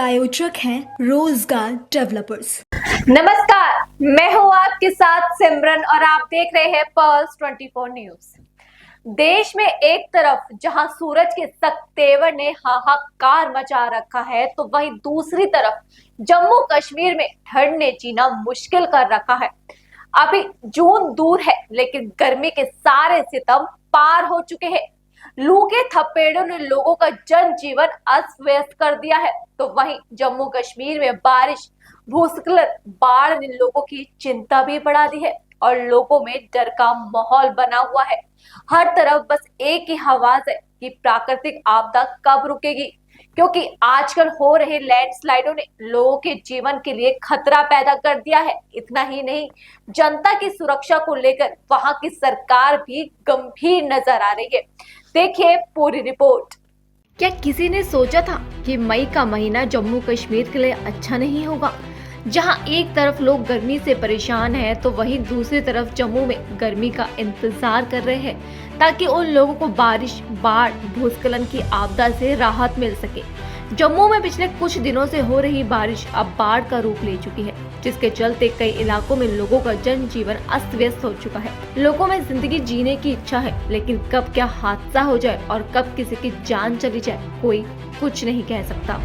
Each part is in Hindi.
प्रायोजक हैं रोजगार डेवलपर्स। नमस्कार, मैं हूं आपके साथ सिमरन और आप देख रहे हैं पर्ल्स 24 न्यूज। देश में एक तरफ जहां सूरज के सख्तेवर ने हाहाकार मचा रखा है, तो वहीं दूसरी तरफ जम्मू कश्मीर में ठंड ने जीना मुश्किल कर रखा है। अभी जून दूर है, लेकिन गर्मी के सारे सितम पार हो चुके हैं। लू के थपेड़ों ने लोगों का जनजीवन अस्त व्यस्त कर दिया है, तो वहीं जम्मू कश्मीर में बारिश, भूस्खलन, बाढ़ ने लोगों की चिंता भी बढ़ा दी है और लोगों में डर का माहौल बना हुआ है। हर तरफ बस एक ही आवाज है कि प्राकृतिक आपदा कब रुकेगी, क्योंकि आजकल हो रहे लैंडस्लाइडों ने लोगों के जीवन के लिए खतरा पैदा कर दिया है। इतना ही नहीं, जनता की सुरक्षा को लेकर वहां की सरकार भी गंभीर नजर आ रही है। देखिए पूरी रिपोर्ट। क्या किसी ने सोचा था कि मई का महीना जम्मू कश्मीर के लिए अच्छा नहीं होगा? जहां एक तरफ लोग गर्मी से परेशान हैं, तो वहीं दूसरी तरफ जम्मू में गर्मी का इंतजार कर रहे हैं ताकि उन लोगों को बारिश, बाढ़, भूस्खलन की आपदा से राहत मिल सके। जम्मू में पिछले कुछ दिनों से हो रही बारिश अब बाढ़ का रूप ले चुकी है, जिसके चलते कई इलाकों में लोगों का जनजीवन अस्त व्यस्त हो चुका है। लोगों में जिंदगी जीने की इच्छा है, लेकिन कब क्या हादसा हो जाए और कब किसी की जान चली जाए, कोई कुछ नहीं कह सकता।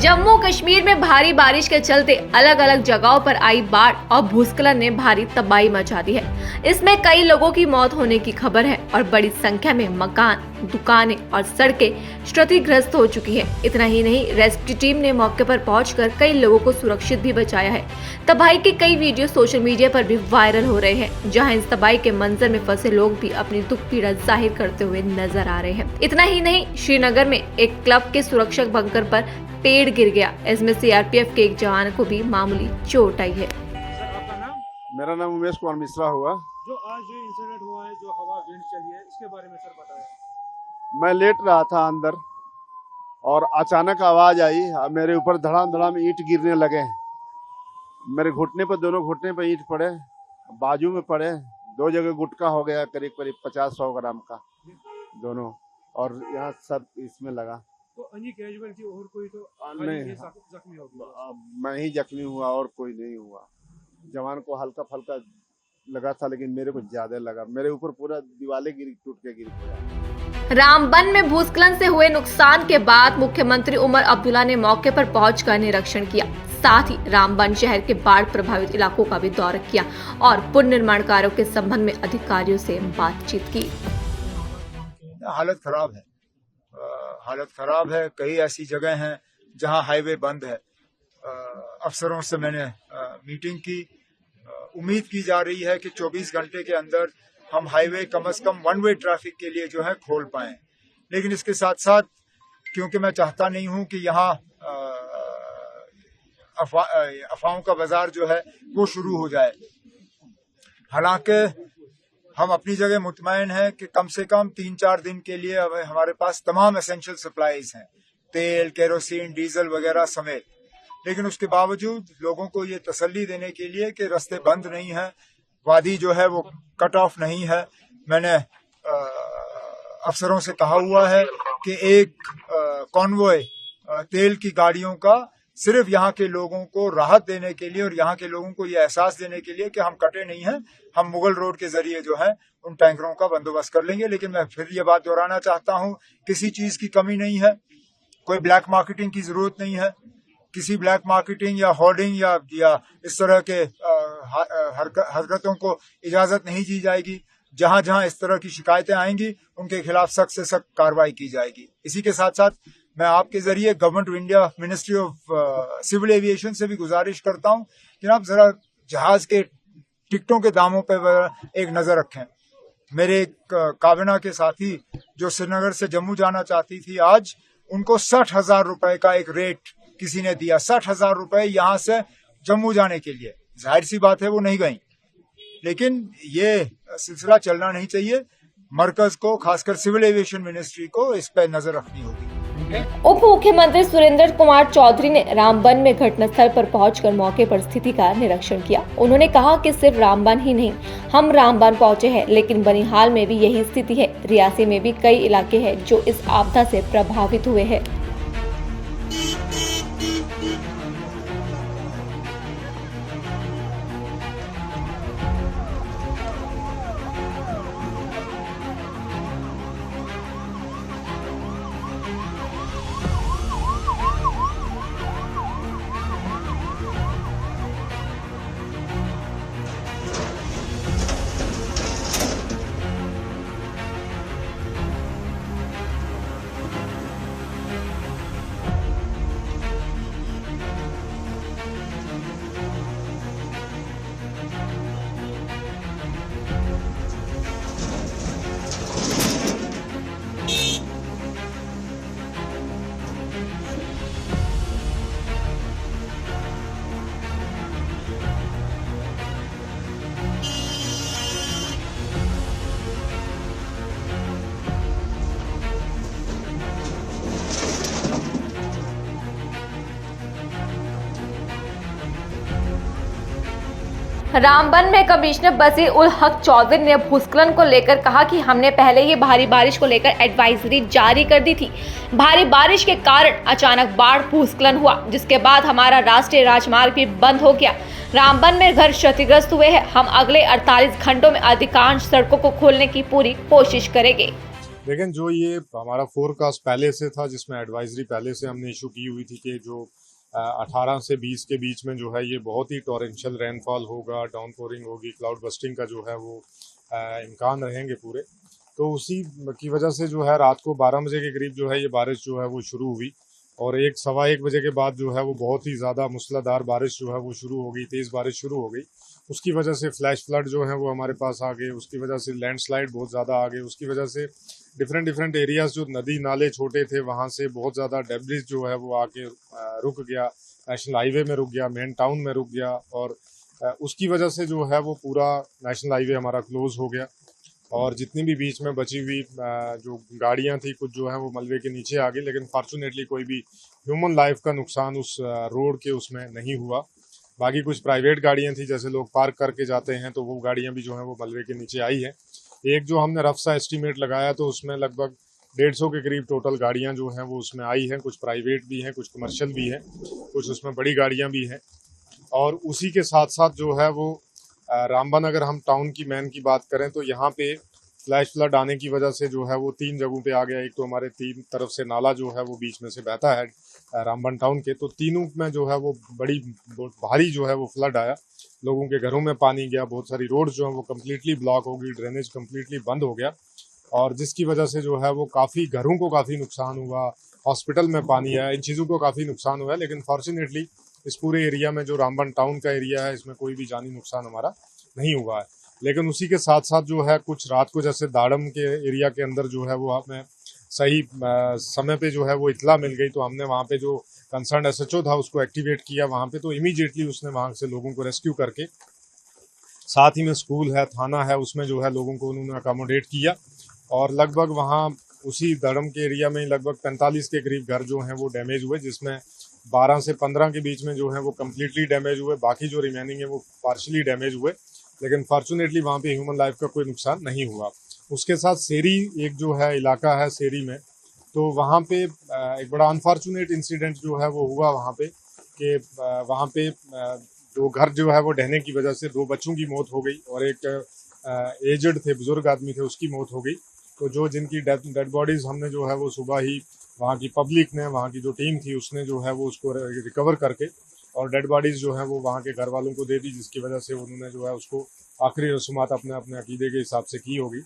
जम्मू कश्मीर में भारी बारिश के चलते अलग अलग जगहों पर आई बाढ़ और भूस्खलन ने भारी तबाही मचा दी है। इसमें कई लोगों की मौत होने की खबर है और बड़ी संख्या में मकान, दुकानें और सड़कें क्षतिग्रस्त हो चुकी है। इतना ही नहीं, रेस्क्यू टीम ने मौके पर पहुंचकर कई लोगों को सुरक्षित भी बचाया है। तबाही के कई वीडियो सोशल मीडिया पर भी वायरल हो रहे हैं, जहां इस तबाही के मंजर में फंसे लोग भी अपनी दुख पीड़ा जाहिर करते हुए नजर आ रहे हैं। इतना ही नहीं, श्रीनगर में एक क्लब के सुरक्षक बंकर पर पेड़ गिर गया। इसमें सीआरपीएफ के एक जवान को भी मामूली चोट आई है। सर, आपका नाम? मेरा नाम उमेश कुमार मिश्रा हुआ। जो आज जो इंसिडेंट हुआ है, जो हवा विंड चली है, इसके बारे में सर बताएं। मैं लेट रहा था अंदर और अचानक आवाज आई, मेरे ऊपर धड़ाम धड़ाम ईंट गिरने लगे। मेरे घुटने पर, दोनों घुटने पर ईंट पड़े, बाजू में पड़े, दो जगह गुटका हो गया, करीब करीब 50-100 ग्राम का दोनों, और यहाँ सब इसमें लगा। तो अन्य कैजुअलिटी और कोई तो नहीं, जख्मी हो गया? मैं ही जख्मी हुआ और कोई नहीं हुआ। जवान को हल्का फल्का लगा था, लेकिन मेरे को ज्यादा लगा। मेरे ऊपर पूरा दीवारें टूट के गिर गया। रामबन में भूस्खलन से हुए नुकसान के बाद मुख्यमंत्री उमर अब्दुल्ला ने मौके पर पहुंचकर निरीक्षण किया। साथ ही रामबन शहर के बाढ़ प्रभावित इलाकों का भी दौरा किया और पुनर्निर्माण कार्यों के संबंध में अधिकारियों से बातचीत की। हालत खराब है। कई ऐसी जगह हैं जहां हाईवे बंद है। अफसरों से मैंने मीटिंग की। उम्मीद की जा रही है कि 24 घंटे के अंदर हम हाईवे कम से कम वन वे ट्रैफिक के लिए जो है खोल पाएं। लेकिन इसके साथ साथ, क्योंकि मैं चाहता नहीं हूं कि यहाँ अफवाहों का बाजार जो है वो शुरू हो जाए। हालांकि हम अपनी जगह मुतमईन हैं कि कम से कम 3-4 दिन के लिए हमारे पास तमाम एसेंशियल सप्लाईज हैं, तेल, केरोसिन, डीजल वगैरह समेत। लेकिन उसके बावजूद लोगों को ये तसल्ली देने के लिए कि रास्ते बंद नहीं हैं, वादी जो है वो कट ऑफ नहीं है, मैंने अफसरों से कहा हुआ है कि एक कॉन्वॉय तेल की गाड़ियों का सिर्फ यहाँ के लोगों को राहत देने के लिए और यहाँ के लोगों को ये एहसास देने के लिए कि हम कटे नहीं हैं, हम मुगल रोड के जरिए जो है उन टैंकरों का बंदोबस्त कर लेंगे। लेकिन मैं फिर ये बात दोहराना चाहता हूँ, किसी चीज की कमी नहीं है, कोई ब्लैक मार्केटिंग की जरूरत नहीं है। किसी ब्लैक मार्केटिंग या होर्डिंग या इस तरह के हरकतों को इजाजत नहीं दी जाएगी। जहां जहां इस तरह की शिकायतें आएंगी उनके खिलाफ सख्त से सख्त कार्रवाई की जाएगी। इसी के साथ साथ मैं आपके जरिए government of India ministry of civil aviation से भी गुजारिश करता हूं कि आप जरा जहाज के टिकटों के दामों पर एक नजर रखें। मेरे काबिना के साथी जो श्रीनगर से जम्मू जाना चाहती थी, आज उनको 60,000 रुपए का एक रेट किसी ने दिया। 60,000 रुपए यहाँ से जम्मू जाने के लिए। जाहिर सी बात है वो नहीं गई, लेकिन ये सिलसिला चलना नहीं चाहिए। मरकज को, खासकर सिविल एविएशन मिनिस्ट्री को इस पर नजर रखनी होगी। उप मुख्यमंत्री सुरेंद्र कुमार चौधरी ने रामबन में घटनास्थल पर पहुंचकर मौके पर स्थिति का निरीक्षण किया। उन्होंने कहा कि सिर्फ रामबन ही नहीं, हम रामबन पहुंचे हैं, लेकिन बनिहाल में भी यही स्थिति है। रियासी में भी कई इलाके हैं जो इस आपदा से प्रभावित हुए हैं। रामबन में कमिश्नर बसीर उल हक चौधरी ने भूस्खलन को लेकर कहा कि हमने पहले ही भारी बारिश को लेकर एडवाइजरी जारी कर दी थी। भारी बारिश के कारण अचानक बाढ़ भूस्खलन हुआ, जिसके बाद हमारा राष्ट्रीय राजमार्ग भी बंद हो गया। रामबन में घर क्षतिग्रस्त हुए हैं। हम अगले 48 घंटों में अधिकांश सड़कों को खोलने की पूरी कोशिश करेंगे। लेकिन जो ये हमारा फोरकास्ट पहले से था, जिसमें एडवाइजरी पहले से हमने इशू की हुई थी कि जो 18 से 20 के बीच में जो है ये बहुत ही टॉरेंशियल रेनफॉल होगा, डाउन पोरिंग होगी, क्लाउड बस्टिंग का जो है वो इम्कान रहेंगे पूरे। तो उसी की वजह से जो है रात को 12 बजे के करीब जो है ये बारिश जो है वो शुरू हुई, और 1-1:15 बजे के बाद जो है वो बहुत ही ज़्यादा मूसलाधार बारिश जो है वो शुरू हो गई, तेज़ बारिश शुरू हो गई। उसकी वजह से फ्लैश फ्लड जो है वो हमारे पास आ गए, उसकी वजह से लैंडस्लाइड बहुत ज़्यादा आ गए, उसकी वजह से डिफरेंट एरियाज जो नदी नाले छोटे थे वहाँ से बहुत ज़्यादा डेब्रिस जो है वो आके रुक गया, नेशनल हाईवे में रुक गया, मेन टाउन में रुक गया, और उसकी वजह से जो है वो पूरा नेशनल हाईवे हमारा क्लोज हो गया। और जितनी भी बीच में बची हुई जो गाड़ियाँ थी कुछ जो है वो मलबे के नीचे आ गई, लेकिन फॉर्चुनेटली कोई भी ह्यूमन लाइफ का नुकसान उस रोड के उसमें नहीं हुआ। बाकी कुछ प्राइवेट गाड़ियाँ थी, जैसे लोग पार्क करके जाते हैं, तो वो गाड़ियाँ भी जो हैं वो मलबे के नीचे आई हैं। एक जो हमने रफ सा एस्टीमेट लगाया तो उसमें लगभग 150 के करीब टोटल गाड़ियाँ जो हैं वो उसमें आई हैं। कुछ प्राइवेट भी हैं, कुछ कमर्शियल भी हैं, कुछ उसमें बड़ी गाड़ियाँ भी हैं। और उसी के साथ साथ जो है वो रामबन, अगर हम टाउन की मेन की बात करें तो यहाँ पे फ्लैश फ्लड आने की वजह से जो है वो 3 जगहों पे आ गया। एक तो हमारे 3 तरफ से नाला जो है वो बीच में से बहता है रामबन टाउन के, तो तीनों में जो है वो बड़ी भारी जो है वो फ्लड आया। लोगों के घरों में पानी गया, बहुत सारी रोड जो है वो कम्प्लीटली ब्लॉक हो गई, ड्रेनेज कम्प्लीटली बंद हो गया, और जिसकी वजह से जो है वो काफ़ी घरों को काफ़ी नुकसान हुआ, हॉस्पिटल में पानी आया, इन चीज़ों को काफ़ी नुकसान हुआ है। लेकिन फॉर्चुनेटली इस पूरे एरिया में जो रामबन टाउन का एरिया है इसमें कोई भी जानी नुकसान हमारा नहीं हुआ है। लेकिन उसी के साथ साथ जो है कुछ रात को जैसे दाड़म के एरिया के अंदर जो है वो हमें सही समय पे जो है वो इतला मिल गई, तो हमने वहाँ पे जो कंसर्न एसएचओ था उसको एक्टिवेट किया वहाँ पे, तो इमीडिएटली उसने वहाँ से लोगों को रेस्क्यू करके, साथ ही में स्कूल है, थाना है, उसमें जो है लोगों को उन्होंने अकोमोडेट किया, और लगभग वहाँ उसी दाड़म के एरिया में लगभग 45 के करीब घर जो हैं वो डैमेज हुए, जिसमें 12 से 15 के बीच में जो है वो कम्प्लीटली डैमेज हुए, बाकी जो रिमेनिंग है वो पार्शली डैमेज हुए। लेकिन फॉर्चुनेटली वहाँ पे ह्यूमन लाइफ का कोई नुकसान नहीं हुआ। उसके साथ सेरी एक जो है इलाका है सेरी में, तो वहाँ पे एक बड़ा अनफॉर्चुनेट इंसिडेंट जो है वो हुआ वहाँ पे कि वहाँ पे जो घर जो है वो ढहने की वजह से 2 बच्चों की मौत हो गई, और एक एजड थे, बुजुर्ग आदमी थे, उसकी मौत हो गई। तो जो जिनकी डेड बॉडीज़ हमने जो है वो सुबह ही वहाँ की पब्लिक ने, वहाँ की जो टीम थी उसने जो है वो उसको रिकवर करके और डेड बॉडीज़ जो है वो वहाँ के घर वालों को दे दी, जिसकी वजह से उन्होंने जो है उसको आखिरी रसूमात अपने अपने अकीदे के हिसाब से की होगी।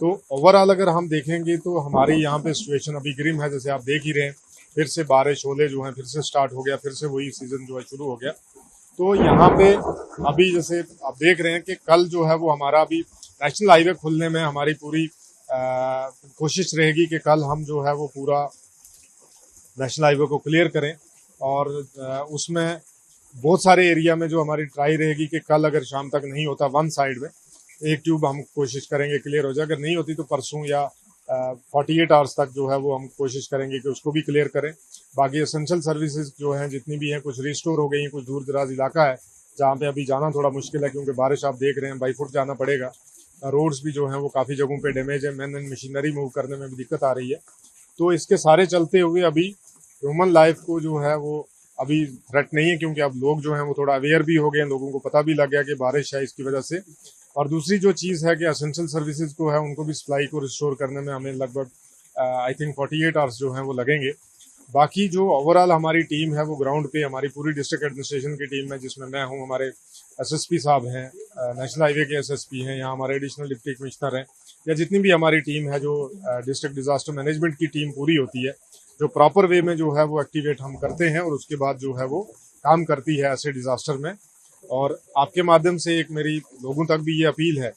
तो ओवरऑल अगर हम देखेंगे तो हमारे यहाँ पे सिचुएशन अभी ग्रिम है, जैसे आप देख ही रहे हैं, फिर से बारिश ओले जो हैं फिर से स्टार्ट हो गया, फिर से वही सीज़न जो है शुरू हो गया। तो यहाँ पे अभी जैसे आप देख रहे हैं कि कल जो है वो हमारा अभी नेशनल हाईवे खुलने में हमारी पूरी कोशिश रहेगी कि कल हम जो है वो पूरा नेशनल हाईवे को क्लियर करें और उसमें बहुत सारे एरिया में जो हमारी ट्राई रहेगी कि कल अगर शाम तक नहीं होता वन साइड में एक ट्यूब हम कोशिश करेंगे क्लियर हो जाए, अगर नहीं होती तो परसों या 48 आवर्स तक जो है वो हम कोशिश करेंगे कि उसको भी क्लियर करें। बाकी एसेंशियल सर्विसेज जो हैं जितनी भी हैं कुछ रिस्टोर हो गई हैं, कुछ दूर दराज इलाका है जहाँ पे अभी जाना थोड़ा मुश्किल है क्योंकि बारिश आप देख रहे हैं बाई फुट जाना पड़ेगा। रोड्स भी जो हैं वो काफ़ी जगहों पे डैमेज है, मैन एंड मशीनरी मूव करने में भी दिक्कत आ रही है। तो इसके सारे चलते हुए अभी ह्यूमन लाइफ को जो है वो अभी थ्रेट नहीं है क्योंकि अब लोग जो हैं वो थोड़ा अवेयर भी हो गए हैं, लोगों को पता भी लग गया कि बारिश है इसकी वजह से। और दूसरी जो चीज़ है कि एसेंशियल सर्विसेज को है उनको भी सप्लाई को रिस्टोर करने में हमें लगभग आई थिंक 48 आवर्स जो हैं वो लगेंगे। बाकी जो ओवरऑल हमारी टीम है वो ग्राउंड पे हमारी पूरी डिस्ट्रिक्ट एडमिनिस्ट्रेशन की टीम है जिसमें मैं हूँ, हमारे एसएसपी साहब हैं, नेशनल हाईवे के एसएसपी हैं, यहाँ हमारे एडिशनल डिप्टी कमिश्नर हैं, या जितनी भी हमारी टीम है जो डिस्ट्रिक्ट डिजास्टर मैनेजमेंट की टीम पूरी होती है जो प्रॉपर वे में जो है वो एक्टिवेट हम करते हैं और उसके बाद जो है वो काम करती है ऐसे डिजास्टर में। और आपके माध्यम से एक मेरी लोगों तक भी ये अपील है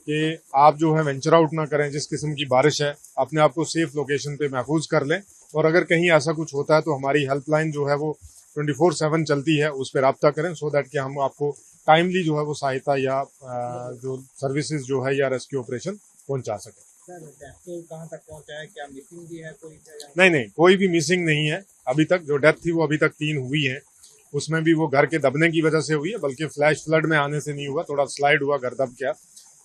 कि आप जो है वेंचर आउट ना करें, जिस किस्म की बारिश है अपने आप को सेफ लोकेशन पे महफूज कर लें और अगर कहीं ऐसा कुछ होता है तो हमारी हेल्पलाइन जो है वो 24/7 चलती है, उस पर रब्ता करें सो दैट कि हम आपको टाइमली जो है वो सहायता या जो सर्विसेज जो है या रेस्क्यू ऑपरेशन पहुंचा सकें। कहाँ तक पहुँचा है, क्या मिसिंग भी है कोई? नहीं, कोई भी मिसिंग नहीं है अभी तक। जो डेथ थी वो अभी तक 3 हुई है, उसमें भी वो घर के दबने की वजह से हुई है, बल्कि फ्लैश फ्लड में आने से नहीं हुआ, थोड़ा स्लाइड हुआ, घर दब गया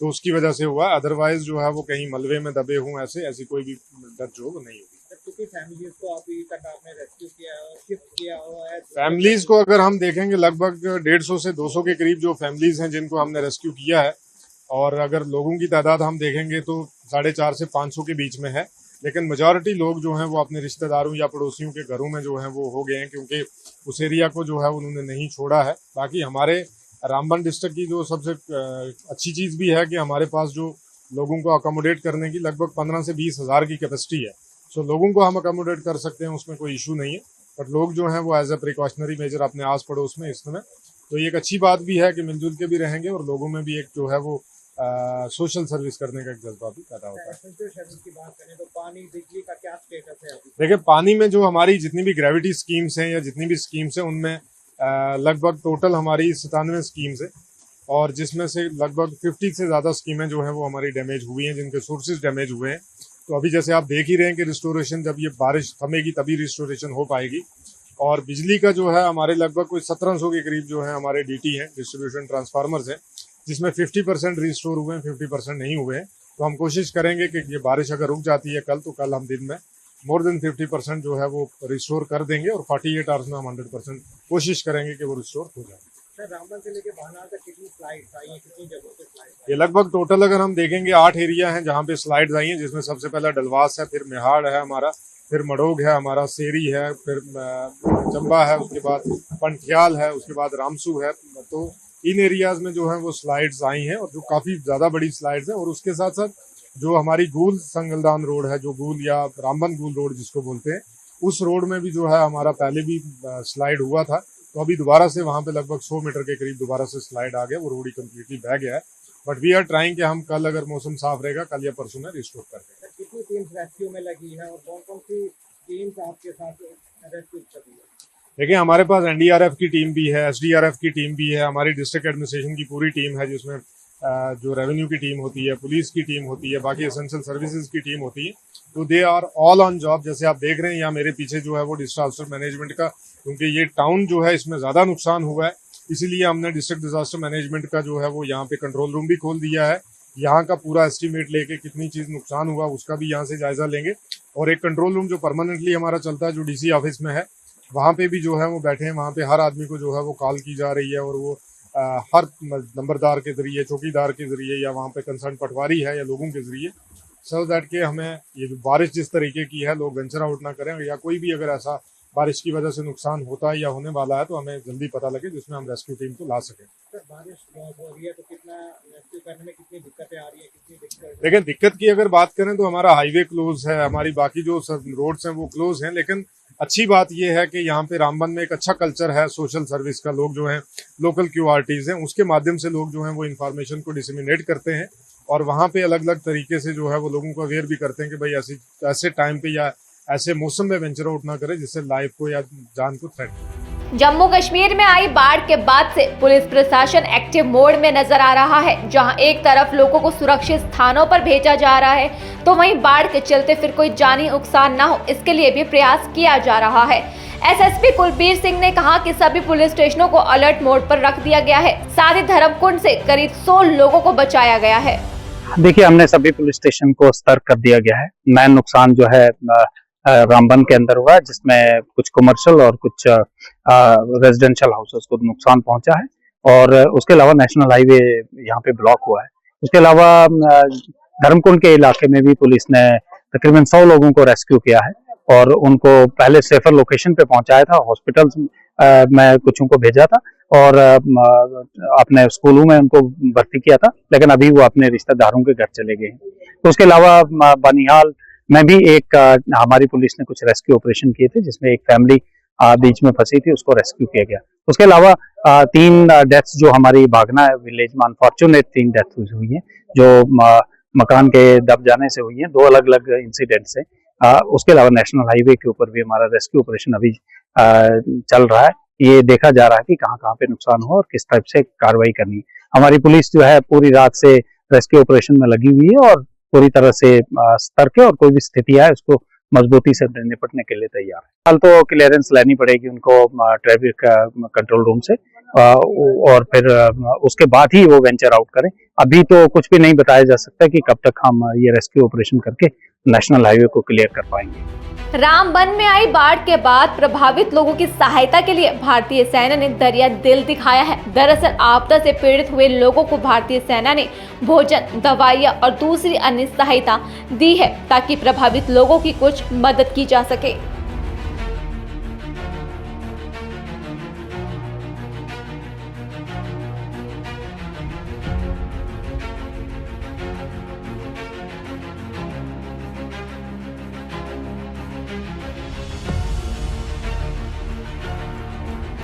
तो उसकी वजह से हुआ। अदरवाइज जो है वो कहीं मलबे में दबे हों ऐसी कोई भी डेथ जो वो नहीं हुई। कितनी फैमिलीज को अभी तक आपने रेस्क्यू किया है, शिफ्ट किया हुआ है? फैमिलीज को अगर हम देखेंगे लगभग 150 से 200 के करीब जो फैमिलीज हैं जिनको हमने रेस्क्यू किया है और अगर लोगों की तादाद हम देखेंगे तो 450 से 500 के बीच में है, लेकिन मेजॉरिटी लोग जो हैं वो अपने रिश्तेदारों या पड़ोसियों के घरों में जो हैं वो हो गए हैं क्योंकि उस एरिया को जो है उन्होंने नहीं छोड़ा है। बाकी हमारे रामबन डिस्ट्रिक्ट की जो सबसे अच्छी चीज़ भी है कि हमारे पास जो लोगों को अकोमोडेट करने की लगभग 15 से 20 हज़ार की कैपेसिटी है, सो लोगों को हम अकोमोडेट कर सकते हैं, उसमें कोई इशू नहीं है। बट लोग जो हैं वो एज ए प्रिकॉशनरी मेजर अपने आस पड़ोस में इस समय, तो ये एक अच्छी बात भी है कि मिलजुल के भी रहेंगे और लोगों में भी एक जो है वो सोशल सर्विस करने का एक जज्बा भी पैदा होता है। की बात करें तो पानी बिजली का क्या स्टेटस है अभी? देखिए पानी में जो हमारी जितनी भी ग्रेविटी स्कीम्स हैं या जितनी भी स्कीम्स हैं उनमें लगभग टोटल हमारी 97 स्कीम्स है और जिसमें से लगभग 50 से ज़्यादा स्कीमें जो हैं वो हमारी डैमेज हुई हैं, जिनके सोर्सेज डैमेज हुए हैं। तो अभी जैसे आप देख ही रहे हैं कि रिस्टोरेशन जब ये बारिश थमेगी तभी रिस्टोरेशन हो पाएगी। और बिजली का जो है हमारे लगभग कोई 1700 के करीब जो है हमारे डीटी हैं, डिस्ट्रीब्यूशन ट्रांसफार्मर्स हैं, जिसमें 50% रिस्टोर हुए हैं, 50% नहीं हुए हैं। तो हम कोशिश करेंगे कि ये बारिश अगर रुक जाती है कल तो कल हम दिन में मोर देन 50% जो है वो रिस्टोर कर देंगे और 48 आवर्स में हम 100% कोशिश करेंगे कि वो रिस्टोर हो जाए। सर रामबन से लेके भानार तक कितनी स्लाइड्स आई हैं, कितनी जगहों पे स्लाइड्स? ये लगभग टोटल अगर हम देखेंगे 8 एरिया हैं जहाँ पे स्लाइड्स आई हैं, जिसमें सबसे पहला डलवास है, फिर मेहाड़ है हमारा, फिर मडोग है हमारा, सेरी है, फिर चंबा है, उसके बाद पंठियाल है, उसके बाद रामसू है। तो इन एरियाज में जो है वो स्लाइड्स आई हैं और जो काफ़ी ज़्यादा बड़ी स्लाइड्स हैं। और उसके साथ साथ जो हमारी गूल संगलदान रोड है, जो गूल या रामबन गूल रोड जिसको बोलते हैं, उस रोड में भी जो है हमारा पहले भी स्लाइड हुआ था, तो अभी दोबारा से वहाँ पे लगभग 100 मीटर के करीब दोबारा से स्लाइड आ गया, वो रोड ही कम्प्लीटली बह गया है। बट वी आर ट्राइंग कि हम कल अगर मौसम साफ रहेगा कल या परसों में रिस्टोर कर देंगे। कितनी टीम्स रेस्क्यू में लगी है और कौन कौन सी टीम्स आपके साथ रेस्क्यू कर रही है? देखिए हमारे पास एनडीआरएफ की टीम भी है, एसडीआरएफ की टीम भी है, हमारी डिस्ट्रिक्ट एडमिनिस्ट्रेशन की पूरी टीम है जिसमें जो रेवेन्यू की टीम होती है, पुलिस की टीम होती है, बाकी एसेंशियल सर्विसेज की टीम होती है। तो they are all on job. जैसे आप देख रहे हैं यहाँ मेरे पीछे जो है वो डिजास्टर मैनेजमेंट का, क्योंकि ये टाउन जो है इसमें ज़्यादा नुकसान हुआ है, इसीलिए हमने डिस्ट्रिक्ट डिजास्टर मैनेजमेंट का जो है वो यहाँ पे कंट्रोल रूम भी खोल दिया है। यहाँ का पूरा एस्टिमेट लेके कितनी चीज़ नुकसान हुआ उसका भी यहाँ से जायज़ा लेंगे। और एक कंट्रोल रूम जो परमानेंटली हमारा चलता है, जो डीसी ऑफिस में है, वहाँ पे भी जो है वो बैठे हैं, वहाँ पे हर आदमी को जो है वो कॉल की जा रही है और वो हर नंबरदार के ज़रिए, चौकीदार के ज़रिए या वहाँ पे कंसर्न पटवारी है या लोगों के ज़रिए, सो दैट के हमें ये जो बारिश जिस तरीके की है लोग वेंचर आउट ना करें, या कोई भी अगर ऐसा बारिश की वजह से नुकसान होता है या होने वाला है तो हमें जल्दी पता लगे जिसमें हम रेस्क्यू टीम को ला सकें। सर बारिश बहुत हो रही है तो कितना रेस्क्यू करने में कितनी दिक्कतें आ रही है, कितनी दिक्कत? लेकिन दिक्कत की अगर बात करें तो हमारा हाईवे क्लोज है, हमारी बाकी जो रोड्स हैं वो क्लोज हैं, लेकिन अच्छी बात यह है कि यहाँ पे रामबन में एक अच्छा कल्चर है सोशल सर्विस का। लोग जो हैं लोकल क्यूआरटीज हैं, उसके माध्यम से लोग जो हैं वो इन्फॉर्मेशन को डिसमिनेट करते हैं और वहाँ पे अलग अलग तरीके से जो है वो लोगों को अवेयर भी करते हैं कि भाई ऐसे टाइम पे या ऐसे मौसम में वेंचर आउट ना करें जिससे लाइफ को या जान को थ्रेट। जम्मू कश्मीर में आई बाढ़ के बाद से पुलिस प्रशासन एक्टिव मोड में नजर आ रहा है। जहां एक तरफ लोगों को सुरक्षित स्थानों पर भेजा जा रहा है, तो वहीं बाढ़ के चलते फिर कोई जानी नुकसान न हो, इसके लिए भी प्रयास किया जा रहा है। एसएसपी कुलबीर सिंह ने कहा कि सभी पुलिस स्टेशनों को अलर्ट मोड पर रख दिया गया है। साथ ही धर्मकुंड से करीब 100 लोगों को बचाया गया है। देखिए, हमने सभी पुलिस स्टेशन को सतर्क कर दिया गया है। मैन नुकसान जो है रामबन के अंदर हुआ है, जिसमें कुछ कमर्शियल और कुछ रेजिडेंशियल हाउसेस को नुकसान पहुंचा है, और उसके अलावा नेशनल हाईवे यहाँ पे ब्लॉक हुआ है। उसके अलावा धर्मकुंड के इलाके में भी पुलिस ने तकरीबन 100 लोगों को रेस्क्यू किया है और उनको पहले सेफर लोकेशन पे पहुंचाया था। हॉस्पिटल में कुछ उनको भेजा था और अपने स्कूलों में उनको भर्ती किया था, लेकिन अभी वो अपने रिश्तेदारों के घर चले गए हैं। तो उसके अलावा बनिहाल में भी एक हमारी पुलिस ने कुछ रेस्क्यू ऑपरेशन किए थे, जिसमें एक फैमिली बीच में फंसी थी, उसको रेस्क्यू किया गया। उसके अलावा 3 डेथ्स जो हमारी बागना विलेज में अनफॉर्चुनेट 3 डेथ हुई है, जो मकान के दब जाने से हुई है। 2 अलग अलग इंसिडेंट से। उसके अलावा नेशनल हाईवे के ऊपर भी हमारा रेस्क्यू ऑपरेशन अभी चल रहा है। ये देखा जा रहा है कि कहाँ पे नुकसान हुआ और किस टाइप से कार्रवाई करनी है। हमारी पुलिस जो है पूरी रात से रेस्क्यू ऑपरेशन में लगी हुई है और पूरी तरह से सतर्क है, और कोई भी स्थिति है उसको मजबूती से निपटने के लिए तैयार है। कल तो क्लियरेंस लेनी पड़ेगी उनको ट्रैफिक कंट्रोल रूम से, और फिर उसके बाद ही वो वेंचर आउट करें। अभी तो कुछ भी नहीं बताया जा सकता कि कब तक हम ये रेस्क्यू ऑपरेशन करके नेशनल हाईवे को क्लियर कर पाएंगे। रामबन में आई बाढ़ के बाद प्रभावित लोगों की सहायता के लिए भारतीय सेना ने दरिया दिल दिखाया है। दरअसल आपदा से पीड़ित हुए लोगों को भारतीय सेना ने भोजन, दवाइयां और दूसरी अन्य सहायता दी है, ताकि प्रभावित लोगों की कुछ मदद की जा सके।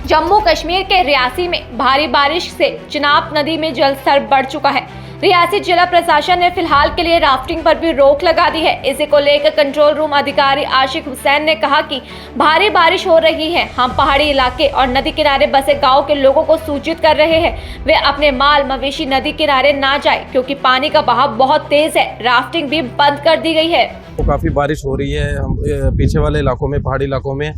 जम्मू कश्मीर के रियासी में भारी बारिश से चिनाब नदी में जलस्तर बढ़ चुका है। रियासी जिला प्रशासन ने फिलहाल के लिए राफ्टिंग पर भी रोक लगा दी है। इसी को लेकर कंट्रोल रूम अधिकारी आशिक हुसैन ने कहा कि भारी बारिश हो रही है, हम पहाड़ी इलाके और नदी किनारे बसे गांव के लोगों को सूचित कर रहे हैं वे अपने माल मवेशी नदी किनारे ना जाए, क्योंकि पानी का बहाव बहुत तेज है। राफ्टिंग भी बंद कर दी गई है। तो काफ़ी बारिश हो रही है हम पीछे वाले इलाकों में, पहाड़ी इलाकों में,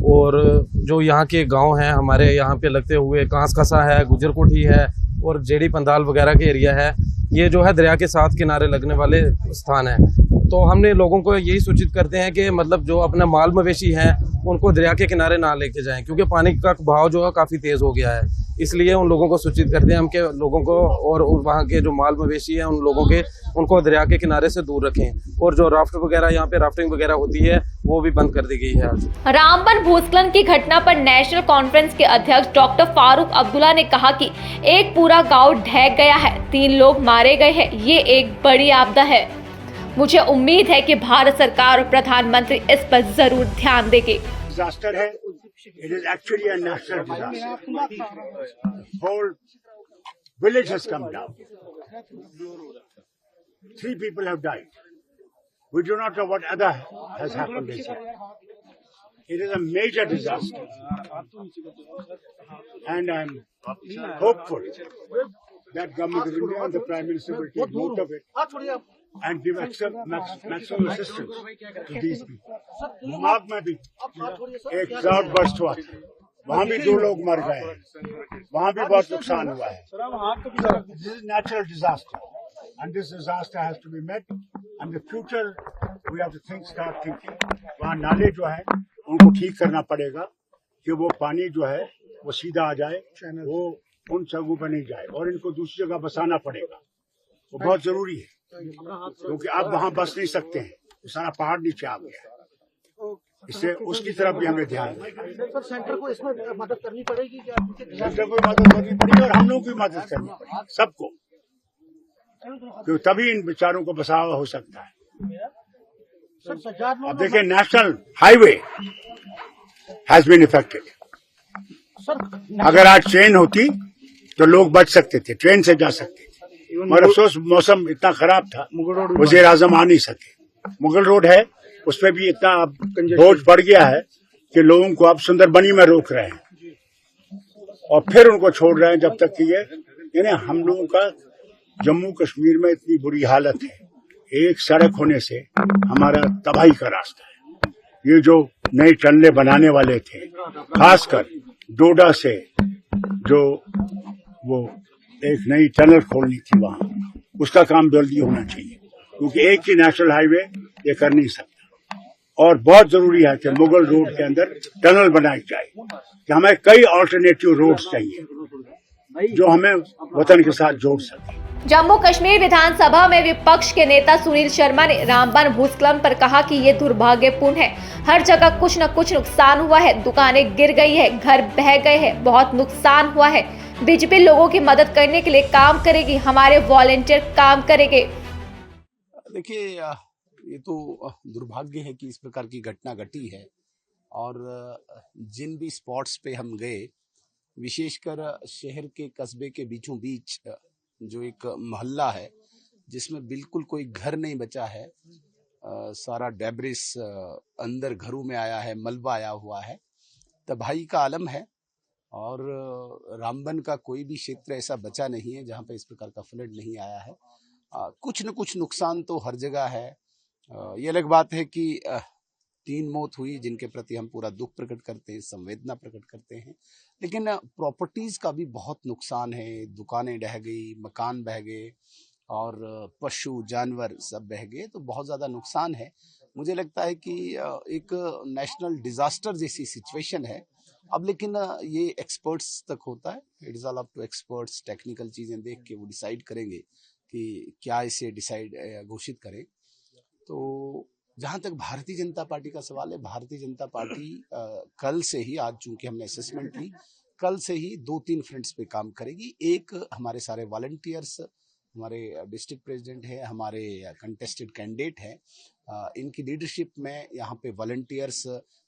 और जो यहाँ के गांव हैं हमारे यहाँ पे लगते हुए कांस कसा है, गुजरकोठी है और जेडी पंदाल वगैरह के एरिया है, ये जो है दरिया के साथ किनारे लगने वाले स्थान है। तो हमने लोगों को यही सूचित करते हैं कि मतलब जो अपना माल मवेशी हैं उनको दरिया के किनारे ना लेके जाएं, क्योंकि पानी का बहाव जो है काफ़ी तेज़ हो गया है। इसलिए उन लोगों को सूचित करते हैं हम के लोगों को, और वहाँ के जो माल मवेशी हैं उन लोगों के उनको दरिया के किनारे से दूर रखें, और जो राफ्ट वगैरह यहाँ पे राफ्टिंग वगैरह होती है वो भी बंद कर दी गई है आज। रामबन भूस्खलन की घटना पर नेशनल कॉन्फ्रेंस के अध्यक्ष डॉक्टर फारूक अब्दुल्ला ने कहा कि एक पूरा गाँव ढह गया है, 3 लोग मारे गए हैं, ये एक बड़ी आपदा है। मुझे उम्मीद है कि भारत सरकार और प्रधानमंत्री इस पर जरूर ध्यान देंगे। डिजास्टर है, it is actually a natural disaster. Whole village has come down. 3 people have died. We do not know what other has happened this year. It is a major disaster, and I'm hopeful that Government of India and the Prime Minister will take note of it and give maximum assistance to these people. माघ में भी एक क्लाउड बर्स्ट हुआ था, वहाँ भी 2 लोग मर गए हैं, वहाँ भी बहुत नुकसान हुआ है। This is natural disaster, and this disaster has to be met. And the future we have to start thinking. वहाँ नाले जो है उनको ठीक करना पड़ेगा कि वो पानी जो है वो सीधा आ जाए, वो उन जगहों पर नहीं जाए, और इनको दूसरी जगह बसाना पड़ेगा। वो बहुत जरूरी है, क्योंकि अब वहाँ बस नहीं सकते हैं, सारा पहाड़ नीचे आ गया है। इससे उसकी तरफ भी हमें ध्यान देना। सेंटर को इसमें मदद करनी पड़ेगी, सेंटर को मदद करनी पड़ेगी और हम लोग की मदद करनी पड़ेगी, सबको, क्योंकि तभी इन बेचारों को बसावा हो सकता है। अब देखिए, national highway has been affected. अगर आज ट्रेन होती तो लोग बच सकते थे, ट्रेन से जा सकते थे, मगर अफसोस मौसम इतना खराब था, वज़ीर आज़म आ नहीं सके। मुगल रोड है, उस पर भी इतना बोझ पड़ गया है कि लोगों को अब सुंदरबनी में रोक रहे हैं और फिर उनको छोड़ रहे हैं जब तक कि ये, यानी हम लोगों का जम्मू कश्मीर में इतनी बुरी हालत है, एक सड़क होने से हमारा तबाही का रास्ता है। ये जो नई टनलें बनाने वाले थे, खासकर डोडा से जो वो एक नई टनल खोलनी थी वहां, उसका काम जल्दी होना चाहिए, क्योंकि एक ही नेशनल हाईवे ये कर नहीं सकता। और बहुत जरूरी है कि मुगल रोड के अंदर टनल बनाई जाए, कि हमें कई ऑल्टरनेटिव रोड्स चाहिए जो हमें वतन के साथ जोड़ सके। जम्मू कश्मीर विधानसभा में विपक्ष के नेता सुनील शर्मा ने रामबन भूस्खलन पर कहा कि ये दुर्भाग्यपूर्ण है, हर जगह कुछ न कुछ नुकसान हुआ है, दुकानें गिर गई है, घर बह गए हैं, बहुत नुकसान हुआ है। बीजेपी लोगों की मदद करने के लिए काम करेगी, हमारे वॉलंटियर काम करेंगे। देखिए, ये तो दुर्भाग्य है कि इस प्रकार की घटना घटी है और जिन भी स्पॉट्स पे हम गए, विशेषकर शहर के कस्बे के बीचों बीच जो एक मोहल्ला है जिसमें बिल्कुल कोई घर नहीं बचा है, सारा डेब्रिस अंदर घरों में आया है, मलबा आया हुआ है, तबाही का आलम है। और रामबन का कोई भी क्षेत्र ऐसा बचा नहीं है जहां पे इस प्रकार का फ्लड नहीं आया है। कुछ न कुछ नुकसान तो हर जगह है। ये अलग बात है कि 3 मौत हुई जिनके प्रति हम पूरा दुख प्रकट करते हैं, संवेदना प्रकट करते हैं, लेकिन प्रॉपर्टीज का भी बहुत नुकसान है। दुकानें ढह गई, मकान बह गए और पशु जानवर सब बह गए, तो बहुत ज़्यादा नुकसान है। मुझे लगता है कि एक नेशनल डिजास्टर जैसी सिचुएशन है अब, लेकिन ये एक्सपर्ट्स तक होता है। It is all up to experts, technical चीज़ें देख के वो डिसाइड करेंगे कि क्या इसे घोषित करें। तो जहाँ तक भारतीय जनता पार्टी का सवाल है, भारतीय जनता पार्टी कल से ही, आज चूंकि हमने असेसमेंट ली, कल से ही 2-3 फ्रंट्स पे काम करेगी। एक, हमारे सारे वॉलंटियर्स, हमारे डिस्ट्रिक्ट प्रेसिडेंट हैं, हमारे कंटेस्टेड कैंडिडेट हैं, इनकी लीडरशिप में यहाँ पे वॉलंटियर्स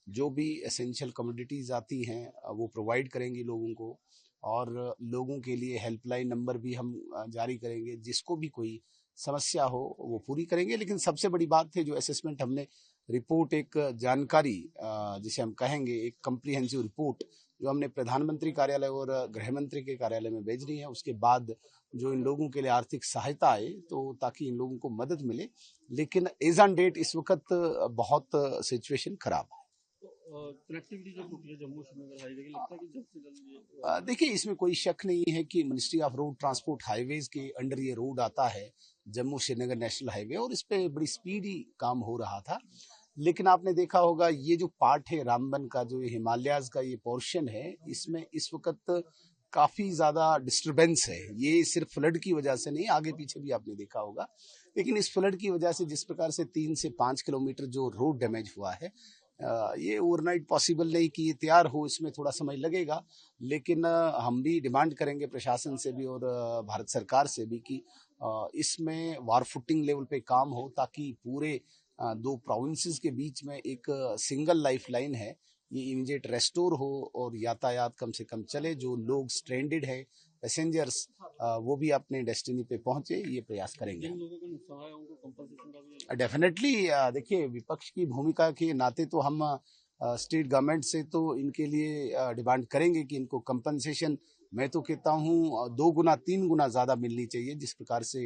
जो भी एसेंशियल कमोडिटीज़ आती हैं वो प्रोवाइड करेंगी लोगों को, और लोगों के लिए हेल्पलाइन नंबर भी हम जारी करेंगे। जिसको भी कोई समस्या हो वो पूरी करेंगे। लेकिन सबसे बड़ी बात है जो असेसमेंट हमने रिपोर्ट, एक जानकारी जिसे हम कहेंगे, एक कम्प्रीहेंसिव रिपोर्ट जो हमने प्रधानमंत्री कार्यालय और गृह मंत्री के कार्यालय में भेजनी है, उसके बाद जो इन लोगों के लिए आर्थिक सहायता आए, तो ताकि इन लोगों को मदद मिले। लेकिन एज ऑन डेट इस वक्त बहुत सिचुएशन खराब है। कनेक्टिविटी जो टूटी है जम्मू श्रीनगर हाईवे की, लगता है कि जल्द से जल्द देखिए, इसमें कोई शक नहीं है कि ministry of road transport highways के अंडर ये रोड आता है, जम्मू श्रीनगर नेशनल हाईवे, और इस पे बड़ी स्पीडी काम हो रहा था। लेकिन आपने देखा होगा ये जो पार्ट है रामबन का, जो हिमालयाज का ये पोर्शन है, इसमें इस वक्त काफी ज्यादा डिस्टरबेंस है। ये सिर्फ फ्लड की वजह से नहीं, आगे पीछे भी आपने देखा होगा, लेकिन इस फ्लड की वजह से जिस प्रकार से 3 से 5 किलोमीटर जो रोड डैमेज हुआ है, ये ओवरनाइट पॉसिबल नहीं कि ये तैयार हो, इसमें थोड़ा समय लगेगा। लेकिन हम भी डिमांड करेंगे प्रशासन से भी और भारत सरकार से भी कि इसमें वार फुटिंग लेवल पे काम हो, ताकि पूरे 2 प्रोविंसेस के बीच में एक सिंगल लाइफ लाइन है, ये इमीडिएट रेस्टोर हो और यातायात कम से कम चले। जो लोग स्ट्रेंडेड है, पैसेंजर्स, वो भी अपने डेस्टिनी पे पहुंचे, ये प्रयास करेंगे। डेफिनेटली, देखिए, विपक्ष की भूमिका के नाते तो हम स्टेट गवर्नमेंट से तो इनके लिए डिमांड करेंगे कि इनको कंपनसेशन, मैं तो कहता हूँ 2 गुना 3 गुना ज्यादा मिलनी चाहिए जिस प्रकार से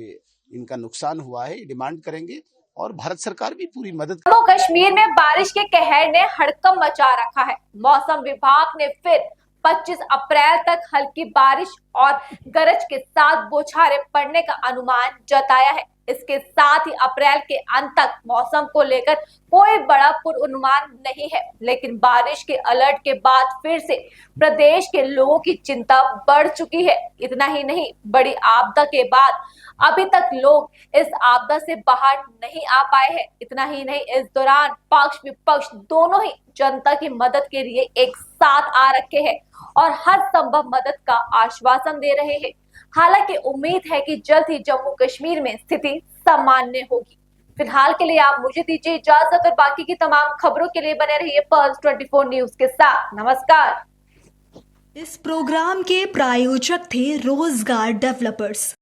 इनका नुकसान हुआ है। डिमांड करेंगे और भारत सरकार भी पूरी मदद। जम्मू कश्मीर में बारिश के कहर ने हड़कंप मचा रखा है। मौसम विभाग ने फिर 25 अप्रैल तक हल्की बारिश और गरज के साथ बौछारें पड़ने का अनुमान जताया है। इसके साथ ही अप्रैल के अंत तक मौसम को लेकर कोई बड़ा पूर्वानुमान नहीं है, लेकिन बारिश के अलर्ट के बाद फिर से प्रदेश के लोगों की चिंता बढ़ चुकी है। इतना ही नहीं, बड़ी आपदा के बाद अभी तक लोग इस आपदा से बाहर नहीं आ पाए हैं। इतना ही नहीं, इस दौरान पक्ष विपक्ष दोनों ही जनता की मदद के लिए एक साथ आ रखे हैं और हर संभव मदद का आश्वासन दे रहे हैं। हालांकि उम्मीद है कि जल्द ही जम्मू कश्मीर में स्थिति सामान्य होगी। फिलहाल के लिए आप मुझे दीजिए इजाजत और बाकी की तमाम खबरों के लिए बने रहिए पर्ल्स 24 न्यूज के साथ। नमस्कार। इस प्रोग्राम के प्रायोजक थे रोजगार डेवलपर्स।